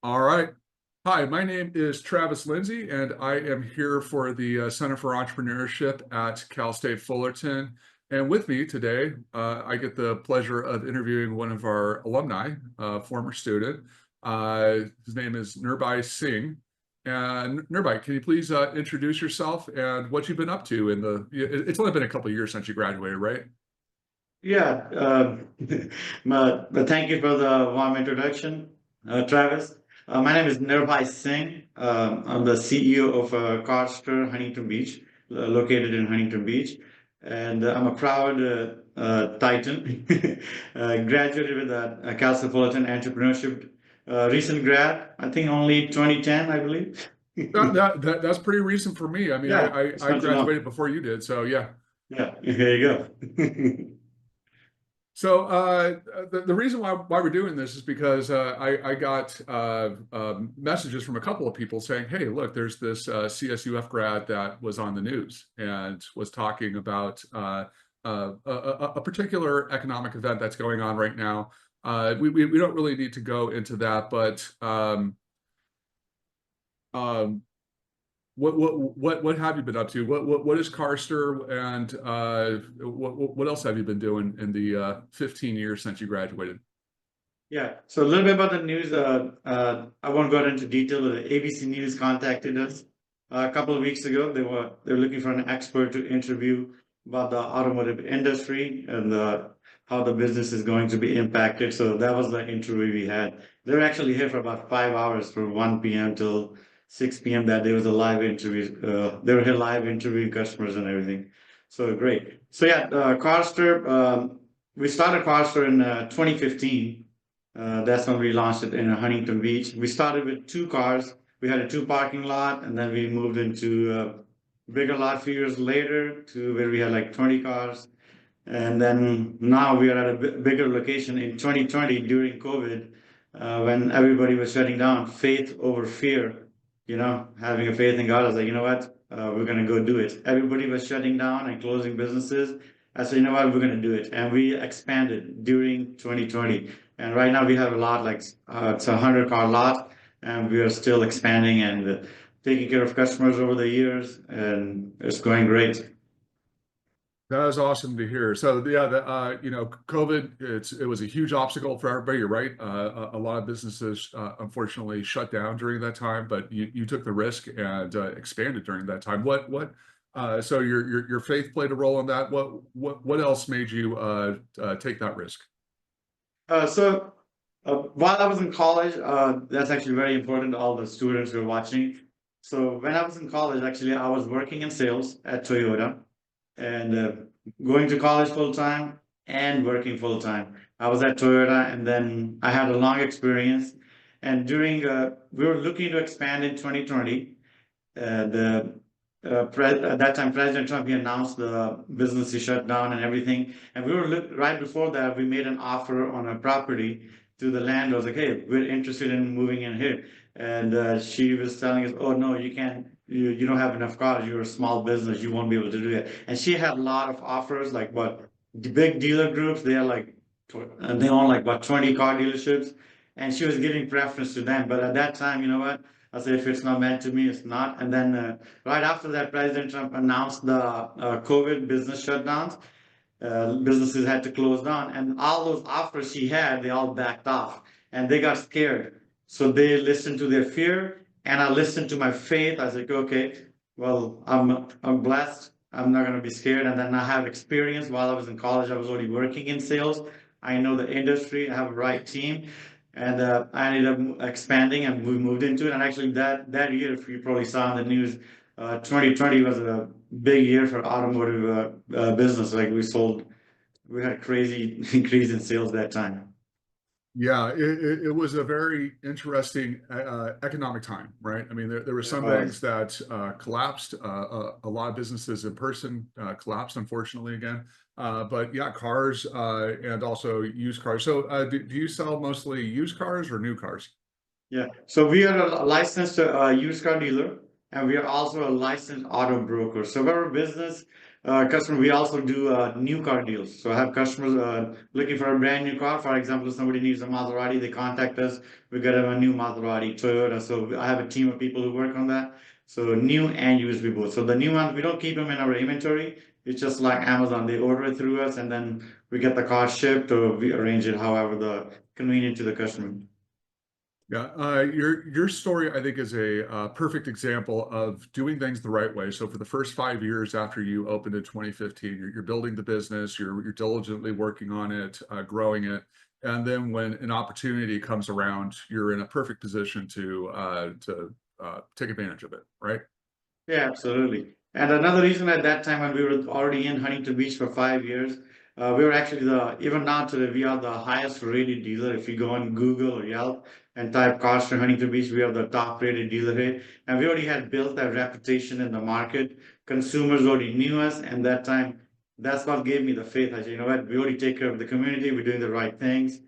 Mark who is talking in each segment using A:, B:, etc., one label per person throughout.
A: All right. Hi, my name is Travis Lindsay, and I am here for the Center for Entrepreneurship at Cal State Fullerton. And with me today, I get the pleasure of interviewing one of our alumni, former student. His name is Nirbhai Singh. And Nirbhai, can you please introduce yourself and what you've been up to in it's only been a couple of years since you graduated, right?
B: Yeah, but thank you for the warm introduction, Travis. My name is Nirbhai Singh. I'm the CEO of Carster, Huntington Beach, located in Huntington Beach, and I'm a proud Titan. Graduated with a Cal State Fullerton Entrepreneurship. Recent grad, I think only 2010, I believe.
A: That's pretty recent for me. I mean,
B: Yeah, it's
A: I
B: not too long.
A: graduated before you did, so yeah.
B: Yeah, here you go.
A: So the reason why we're doing this is because I got messages from a couple of people saying, "Hey, look, there's this CSUF grad that was on the news and was talking about a particular economic event that's going on right now." We don't really need to go into that, but um, what have you been up to? What is Carster, and what else have you been doing in the 15 years since you graduated?
B: Yeah, so a little bit about the news. I won't go into detail, but the ABC News contacted us a couple of weeks ago. They were looking for an expert to interview about the automotive industry and how the business is going to be impacted. So that was the interview we had. They were actually here for about 5 hours, from 1 p.m. till 6 p.m. That day was a live interview. They were here live interviewing customers and everything. So great. So yeah, Carster. We started Carster in 2015. That's when we launched it in Huntington Beach. We started with two cars. We had a two parking lot, and then we moved into a bigger lot a few years later to where we had like 20 cars. And then now we are at a bigger location in 2020 during COVID, when everybody was shutting down, faith over fear, having a faith in God. I was like, you know what? We're going to go do it. Everybody was shutting down and closing businesses. I said, you know what? We're going to do it. And we expanded during 2020. And right now we have a lot, like it's a 100-car lot, and we are still expanding and taking care of customers over the years, and it's going great.
A: That is awesome to hear. So yeah, COVID, it was a huge obstacle for everybody. You're right. A lot of businesses unfortunately shut down during that time, but you took the risk and expanded during that time. So your faith played a role in that. What else made you take that risk?
B: So while I was in college, that's actually very important to all the students who are watching. So when I was in college, actually, I was working in sales at Toyota, and going to college full time and working full time. I was at Toyota, and then I had a long experience. And during we were looking to expand in 2020. The At that time, President Trump, he announced the business is shut down and everything. And right before that, we made an offer on a property to the landlord. Like, hey, we're interested in moving in here. And she was telling us, oh no, you can't. You don't have enough cars. You're a small business. You won't be able to do that. And she had a lot of offers, like what the big dealer groups. They are like, they own like what 20 car dealerships, and she was giving preference to them. But at that time, you know what? I said, if it's not meant to me, it's not. And then right after that, President Trump announced the COVID business shutdowns. Businesses had to close down, and all those offers she had, they all backed off, and they got scared. So they listened to their fear, and I listened to my faith. I was like, okay, well, I'm blessed. I'm not going to be scared. And then I have experience. While I was in college, I was already working in sales. I know the industry. I have a right team, and I ended up expanding, and we moved into it. And actually, that year, if you probably saw in the news, 2020 was a big year for automotive business. Like we had crazy increase in sales that time.
A: Yeah, it was a very interesting economic time, right? I mean, there were
B: It
A: some things
B: was.
A: that collapsed. A lot of businesses in person collapsed, unfortunately, again. But yeah, cars and also used cars. So do you sell mostly used cars or new cars?
B: Yeah. So we are a licensed used car dealer. and we are also a licensed auto broker. So we're a business customer. We also do new car deals. So I have customers looking for a brand new car. For example, if somebody needs a Maserati, they contact us. We get them a new Maserati, Toyota. So I have a team of people who work on that. So new and used we both. So the new ones, we don't keep them in our inventory. It's just like Amazon. They order it through us, and then we get the car shipped, or we arrange it however the convenient to the customer.
A: Yeah, your story, I think, is a perfect example of doing things the right way. So for the first 5 years after you opened in 2015, you're building the business, you're diligently working on it, growing it, and then when an opportunity comes around, you're in a perfect position to take advantage of it, right?
B: Yeah, absolutely. And another reason at that time when we were already in Huntington Beach for 5 years, we were actually even now today, we are the highest rated dealer. If you go on Google or Yelp and type Carster Huntington Beach, we are the top rated dealer here. And we already had built that reputation in the market. Consumers already knew us. And that time, that's what gave me the faith. I said, you know what, we already take care of the community. We're doing the right things.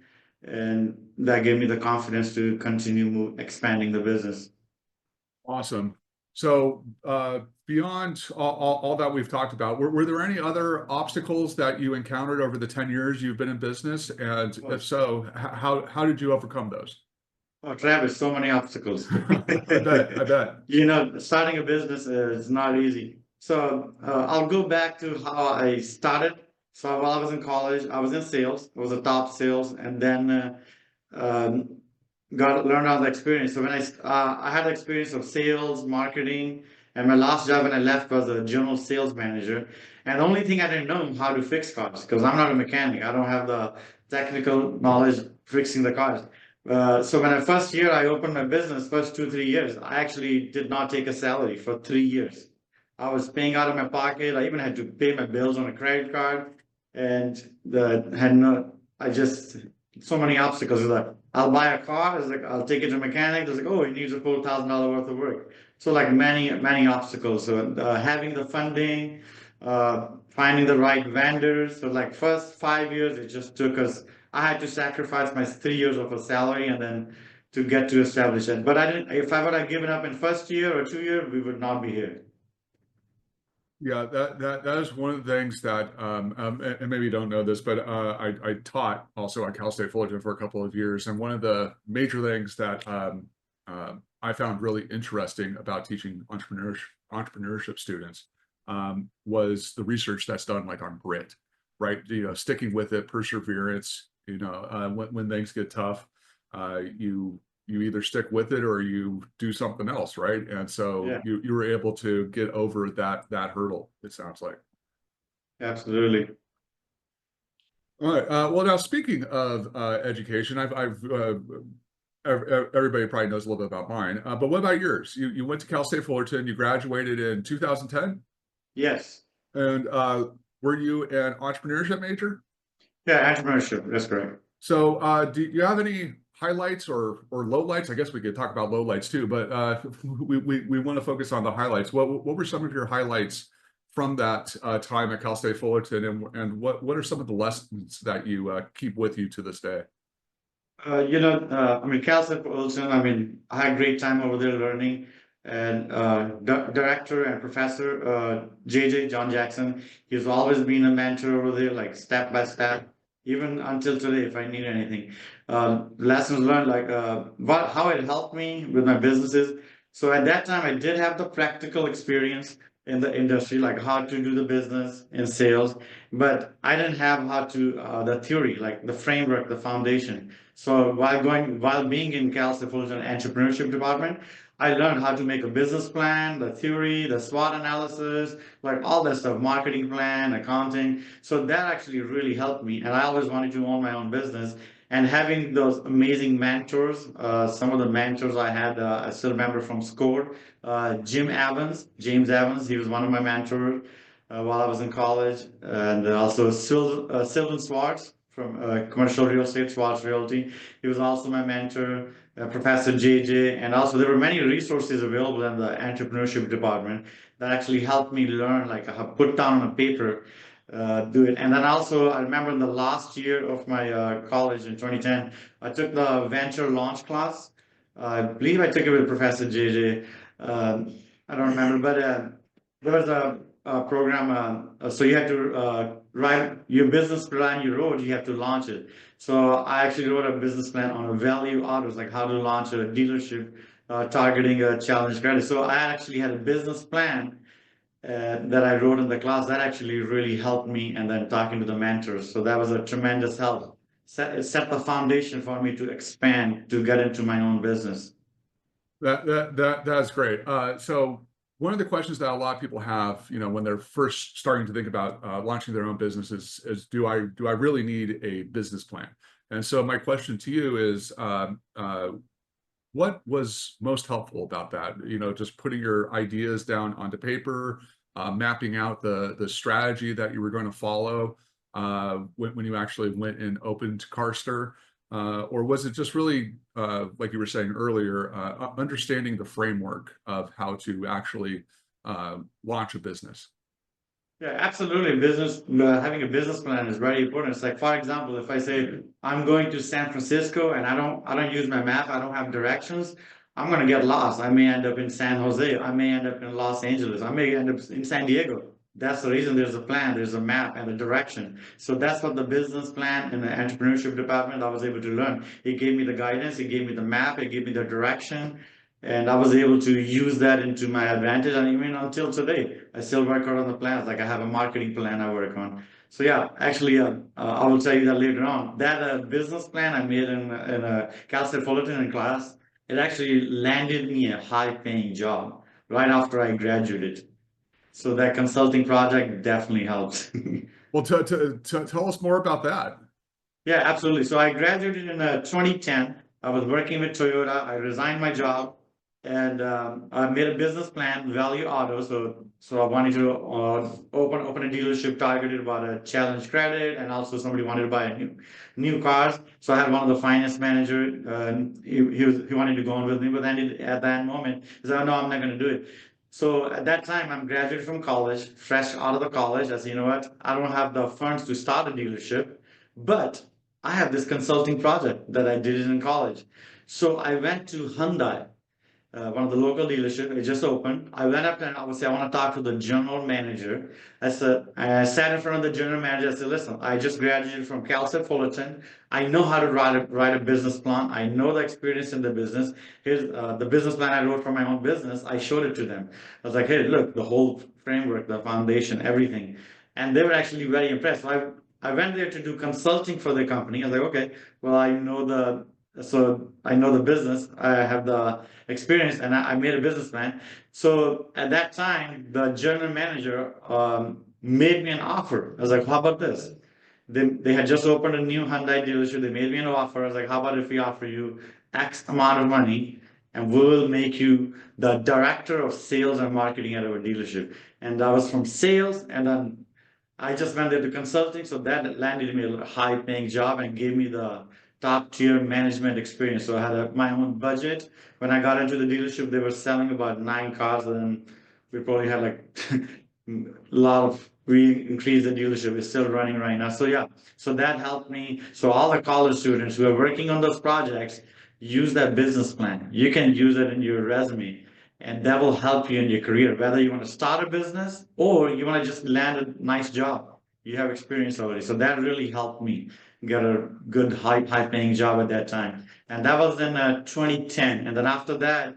B: And that gave me the confidence to continue expanding the business.
A: Awesome. So beyond all that we've talked about, were there any other obstacles that you encountered over the 10 years you've been in business? And if so, how did you overcome those?
B: Oh, Travis, so many obstacles.
A: I bet.
B: You know, starting a business is not easy. So I'll go back to how I started. So while I was in college, I was in sales. I was a top sales, and then um, got learned all the experience. So when I had experience of sales, marketing, and my last job when I left was a general sales manager. And the only thing I didn't know how to fix cars because I'm not a mechanic. I don't have the technical knowledge fixing the cars. So when I first year I opened my business, first 2 3 years, I actually did not take a salary for 3 years. I was paying out of my pocket. I even had to pay my bills on a credit card, and the had no. I just so many obstacles. Like I'll buy a car. It's like I'll take it to a mechanic. It's like oh, it needs a $4,000 worth of work. So like many obstacles. So having the funding, finding the right vendors. So like first 5 years, it just took us I had to sacrifice my 3 years of a salary and then to get to establish it. But I didn't. If I would have given up in first year or 2 year, we would not be here.
A: Yeah, that is one of the things that, and maybe you don't know this, but I taught also at Cal State Fullerton for a couple of years, and one of the major things that I found really interesting about teaching entrepreneurship students was the research that's done like on grit, right? You know, sticking with it, perseverance. You know, when things get tough, you either stick with it or you do something else, right? And so
B: Yeah,
A: you were able to get over that hurdle, it sounds like.
B: absolutely.
A: All right. Well, now speaking of education, everybody probably knows a little bit about mine, but what about yours? You went to Cal State Fullerton, you graduated in 2010,
B: Yes.
A: and were you an entrepreneurship major?
B: Yeah, entrepreneurship. That's correct.
A: So do you have any highlights or lowlights? I guess we could talk about lowlights too, but we want to focus on the highlights. What were some of your highlights from that time at Cal State Fullerton, and what are some of the lessons that you keep with you to this day?
B: I mean, Cal State Fullerton. I mean, I had a great time over there learning. And director and professor JJ John Jackson, he's always been a mentor over there, like step by step, even until today. If I need anything, lessons learned, like how it helped me with my businesses. So at that time, I did have the practical experience in the industry, like how to do the business in sales, but I didn't have how to the theory, like the framework, the foundation. So while being in Cal State Fullerton entrepreneurship department, I learned how to make a business plan, the theory, the SWOT analysis, like all that stuff, marketing plan, accounting. So that actually really helped me. And I always wanted to own my own business. And having those amazing mentors, some of the mentors I had, I still remember from SCORE, James Evans, he was one of my mentors while I was in college. And also Sylvan Swartz from Commercial Real Estate, Swartz Realty. He was also my mentor. Professor JJ, and also there were many resources available in the entrepreneurship department that actually helped me learn, like I have put down on a paper, do it. And then also, I remember in the last year of my college in 2010, I took the venture launch class. I believe I took it with Professor JJ. Um, I don't remember, but there was a program. So you had to write your business plan you wrote. You have to launch it. So I actually wrote a business plan on a value autos, like how to launch a dealership targeting a challenge credit. So I actually had a business plan that I wrote in the class that actually really helped me. And then talking to the mentors, so that was a tremendous help. It set the foundation for me to expand, to get into my own business.
A: That's great. So one of the questions that a lot of people have, when they're first starting to think about launching their own business is do I really need a business plan? And so my question to you is, what was most helpful about that? Just putting your ideas down onto paper, mapping out the strategy that you were going to follow when you actually went and opened Carster, or was it just really, like you were saying earlier, understanding the framework of how to actually launch a business?
B: Yeah, absolutely. Having a business plan is very important. It's like, for example, if I say I'm going to San Francisco and I don't use my map, I don't have directions, I'm going to get lost. I may end up in San Jose. I may end up in Los Angeles. I may end up in San Diego. That's the reason there's a plan, there's a map and a direction. So that's what the business plan in the entrepreneurship department I was able to learn. It gave me the guidance, it gave me the map, it gave me the direction, and I was able to use that into my advantage. And even until today, I still work out on the plans. Like I have a marketing plan I work on. So yeah, actually, I will tell you that later on. That business plan I made in a Cal State Fullerton in class, it actually landed me a high-paying job right after I graduated. So that consulting project definitely helped.
A: Well, tell us more about that.
B: Yeah, absolutely. So I graduated in 2010. I was working with Toyota. I resigned my job and I made a business plan, Value Auto. So I wanted to open a dealership targeted about a challenge credit, and also somebody wanted to buy a new cars. So I had one of the finance manager. He wanted to go on with me, but then at that moment he said, "No, I'm not going to do it." So at that time, I'm graduated from college, fresh out of the college. I said, "You know what? I don't have the funds to start a dealership, but I have this consulting project that I did in college." So I went to Hyundai, one of the local dealerships. It just opened. I went up and I would say, I want to talk to the general manager. I sat in front of the general manager. I said, "Listen, I just graduated from Cal State Fullerton. I know how to write a business plan. I know the experience in the business. Here's the business plan I wrote for my own business." I showed it to them. I was like, "Hey, look, the whole framework, the foundation, everything." And they were actually very impressed. So I went there to do consulting for the company. I was like, "Okay, well, I know the business. I have the experience, and I made a business plan." So at that time, the general manager made me an offer. I was like, "How about this?" They had just opened a new Hyundai dealership. They made me an offer. I was like, "How about if we offer you X amount of money, and we will make you the director of sales and marketing at our dealership?" And I was from sales, and then I just went there to consulting, so that landed me a high-paying job and gave me the top-tier management experience. So I had my own budget. When I got into the dealership, they were selling about 9 cars, and we probably had like a lot of. We increased the dealership. It's still running right now. So yeah, so that helped me. So all the college students who are working on those projects, use that business plan. You can use it in your resume, and that will help you in your career, whether you want to start a business or you want to just land a nice job. You have experience already. So that really helped me get a good high paying job at that time. And that was in 2010. And then after that,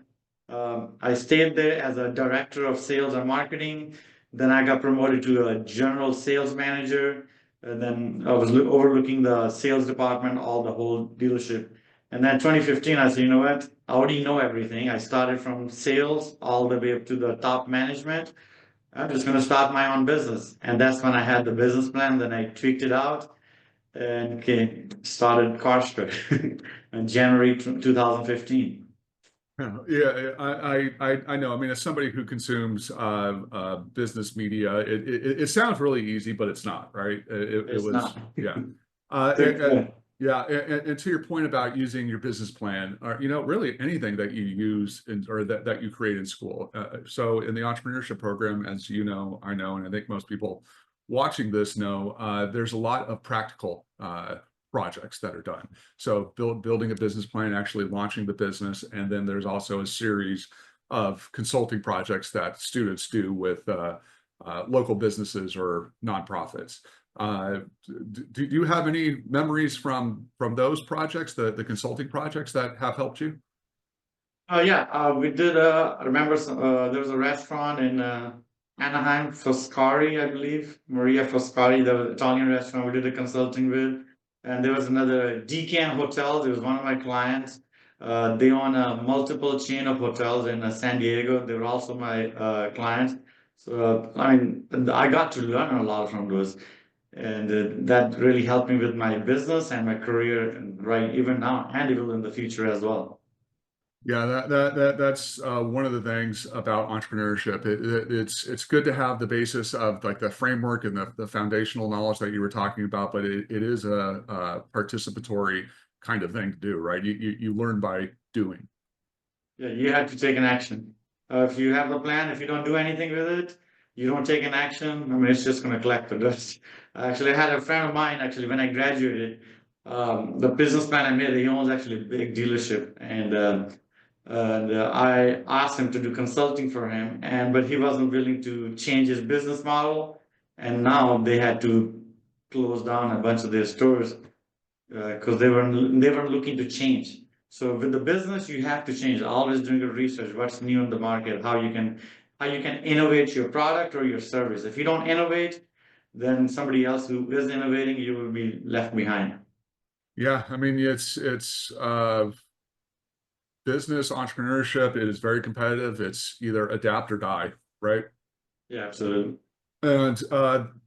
B: I stayed there as a director of sales and marketing. Then I got promoted to a general sales manager. And then I was overlooking the sales department, all the whole dealership. And then 2015, I said, "You know what? I already know everything. I started from sales all the way up to the top management. I'm just going to start my own business." And that's when I had the business plan. Then I tweaked it out and started Carster in January 2015.
A: Yeah, I know. I mean, as somebody who consumes business media, it sounds really easy, but it's not, right? It
B: It's
A: was,
B: not.
A: yeah.
B: Yeah.
A: Yeah, and to your point about using your business plan, or really anything that you use or that you create in school. So in the entrepreneurship program, as you know, I know, and I think most people watching this know, there's a lot of practical projects that are done. So building a business plan, actually launching the business, and then there's also a series of consulting projects that students do with local businesses or nonprofits. Do you have any memories from those projects, the consulting projects that have helped you?
B: Yeah, we did. I remember there was a restaurant in Anaheim, Foscari, I believe, Maria Foscari, the Italian restaurant we did a consulting with. And there was another Decan Hotels. It was one of my clients. They own a multiple chain of hotels in San Diego. They were also my clients. So, I mean, I got to learn a lot from those. And that really helped me with my business and my career, and right even now, and even in the future as well.
A: Yeah, that's one of the things about entrepreneurship. It's good to have the basis of like the framework and the foundational knowledge that you were talking about, but it is a participatory kind of thing to do, right? You learn by doing.
B: Yeah, you have to take an action. If you have a plan, if you don't do anything with it, you don't take an action, I mean, it's just going to collect the dust. Actually, I had a friend of mine, actually, when I graduated, the business plan I made, he owns actually a big dealership. And I asked him to do consulting for him, but he wasn't willing to change his business model. And now they had to close down a bunch of their stores because they weren't looking to change. So with the business, you have to change. Always doing your research, what's new in the market, how you can innovate your product or your service. If you don't innovate, then somebody else who is innovating, you will be left behind.
A: Yeah, I mean, it's business entrepreneurship. It is very competitive. It's either adapt or die, right?
B: Yeah, absolutely.
A: And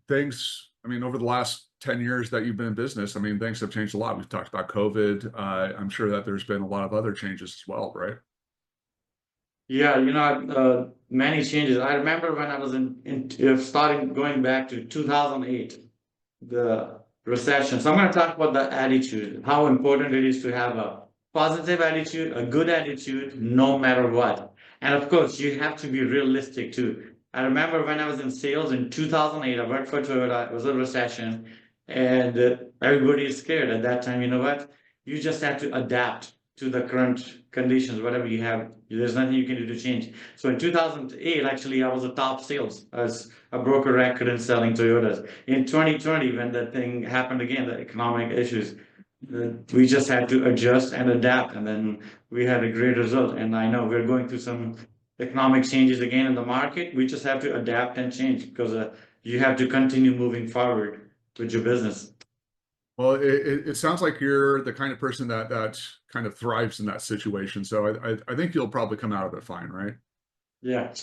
A: things, I mean, over the last 10 years that you've been in business, I mean, things have changed a lot. We've talked about COVID. I'm sure that there's been a lot of other changes as well, right?
B: Yeah, many changes. I remember when I was starting going back to 2008, the recession. So I'm going to talk about the attitude, how important it is to have a positive attitude, a good attitude, no matter what. And of course, you have to be realistic too. I remember when I was in sales in 2008, I worked for Toyota, it was a recession, and everybody is scared at that time. You know what? You just have to adapt to the current conditions, whatever you have. There's nothing you can do to change. So in 2008, actually, I was a top sales as a broker record in selling Toyotas. In 2020, when that thing happened again, the economic issues, we just had to adjust and adapt, and then we had a great result. And I know we're going through some economic changes again in the market. We just have to adapt and change because you have to continue moving forward with your business.
A: Well, it sounds like you're the kind of person that kind of thrives in that situation. So I think you'll probably come out of it fine, right?
B: Yeah.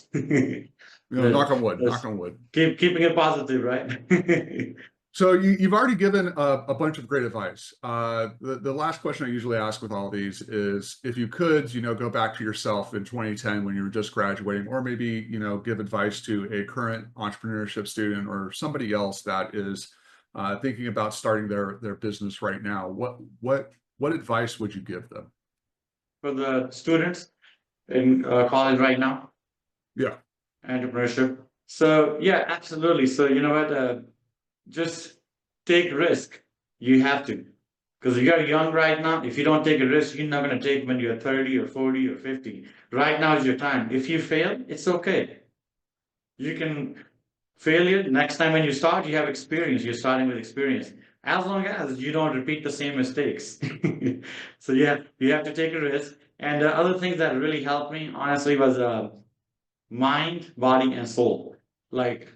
A: Knock on wood, knock
B: Yes.
A: on wood.
B: Keeping it positive, right?
A: So you've already given a bunch of great advice. The last question I usually ask with all these is if you could, go back to yourself in 2010 when you were just graduating, or maybe, give advice to a current entrepreneurship student or somebody else that is thinking about starting their business right now. What advice would you give them?
B: For the students in college right now,
A: Yeah.
B: entrepreneurship. So yeah, absolutely. So you know what? Just take risk. You have to. Because you're young right now. If you don't take a risk, you're not going to take when you're 30 or 40 or 50. Right now is your time. If you fail, it's okay. You can failure. Next time when you start, you have experience. You're starting with experience. As long as you don't repeat the same mistakes. So you have to take a risk. And the other things that really helped me, honestly, was mind, body, and soul. Like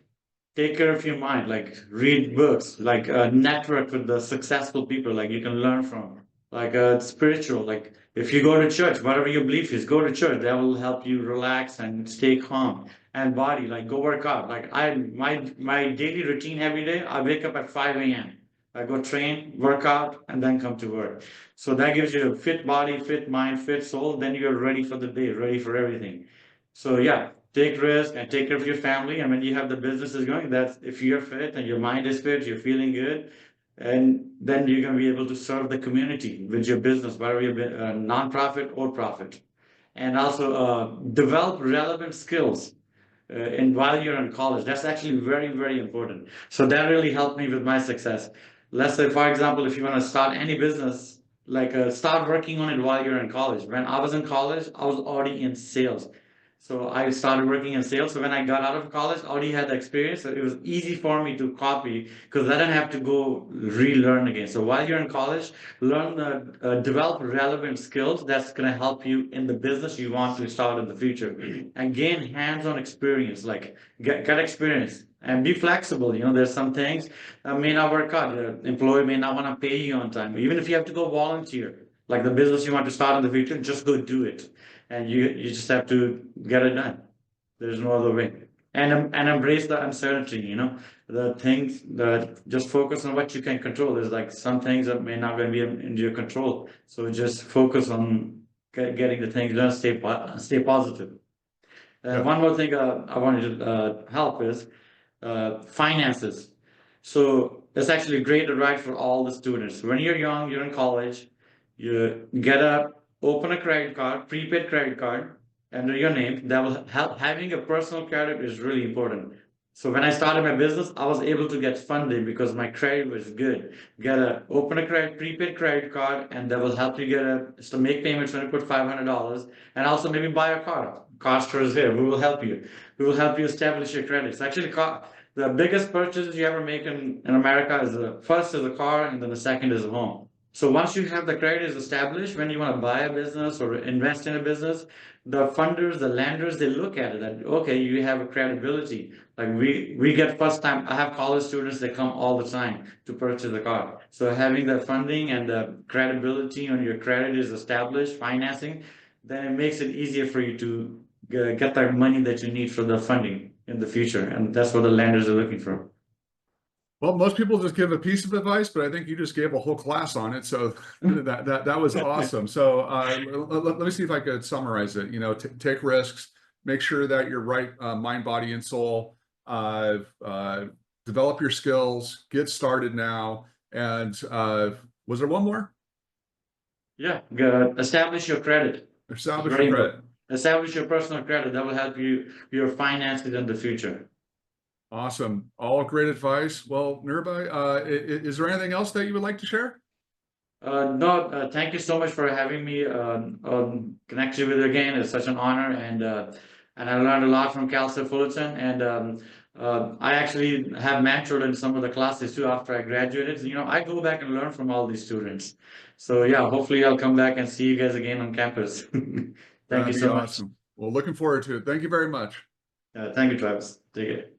B: take care of your mind, like read books, like network with the successful people, like you can learn from, like spiritual, like if you go to church, whatever your belief is, go to church. That will help you relax and stay calm. And body, like go work out. Like my daily routine every day, I wake up at 5 a.m. I go train, work out, and then come to work. So that gives you a fit body, fit mind, fit soul. Then you're ready for the day, ready for everything. So yeah, take risk and take care of your family. And when you have the businesses going, that's if you're fit and your mind is fit, you're feeling good, and then you're going to be able to serve the community with your business, whether you're a nonprofit or profit. And also develop relevant skills while you're in college. That's actually very, very important. So that really helped me with my success. Let's say, for example, if you want to start any business, like start working on it while you're in college. When I was in college, I was already in sales. So I started working in sales. So when I got out of college, I already had the experience. So it was easy for me to copy because I didn't have to go relearn again. So while you're in college, learn, develop relevant skills that's going to help you in the business you want to start in the future, and gain hands-on experience. Like get experience and be flexible. There's some things that may not work out. The employer may not want to pay you on time. Even if you have to go volunteer, like the business you want to start in the future, just go do it. And you just have to get it done. There's no other way. And embrace the uncertainty, the things that just focus on what you can control. There's like some things that may not going to be in your control. So just focus on getting the things done, stay positive.
A: Yeah.
B: One more thing I wanted to help is finances. So it's actually great advice for all the students. When you're young, you're in college, you open a credit card, prepaid credit card under your name. That will help. Having a personal credit is really important. So when I started my business, I was able to get funding because my credit was good. Open a prepaid credit card, and that will help you to make payments when you put $500, and also maybe buy a car. Carster is here. We will help you. We will help you establish your credit. It's actually the biggest purchases you ever make in America is the first is a car, and then the second is a home. So once you have the credit established, when you want to buy a business or invest in a business, the funders, the lenders, they look at it that, okay, you have a credibility. Like we get first time, I have college students that come all the time to purchase a car. So having the funding and the credibility on your credit is established, financing, then it makes it easier for you to get the money that you need for the funding in the future. And that's what the lenders are looking for.
A: Well, most people just give a piece of advice, but I think you just gave a whole class on it. So that was awesome. So let me see if I could summarize it. Take risks, make sure that you're right, mind, body, and soul. Develop your skills, get started now. And was there one more?
B: Yeah, establish your credit.
A: Establish your credit.
B: Establish your personal credit. That will help you your finances in the future.
A: Awesome. All great advice. Well, Nirbhai, is there anything else that you would like to share?
B: No, thank you so much for having me connected with you again. It's such an honor, and I learned a lot from Cal State Fullerton, and I actually have mentored in some of the classes too after I graduated. I go back and learn from all these students. So yeah, hopefully I'll come back and see you guys again on campus. Thank you so much.
A: Awesome. Well, looking forward to it. Thank you very much.
B: Thank you, Travis. Take it.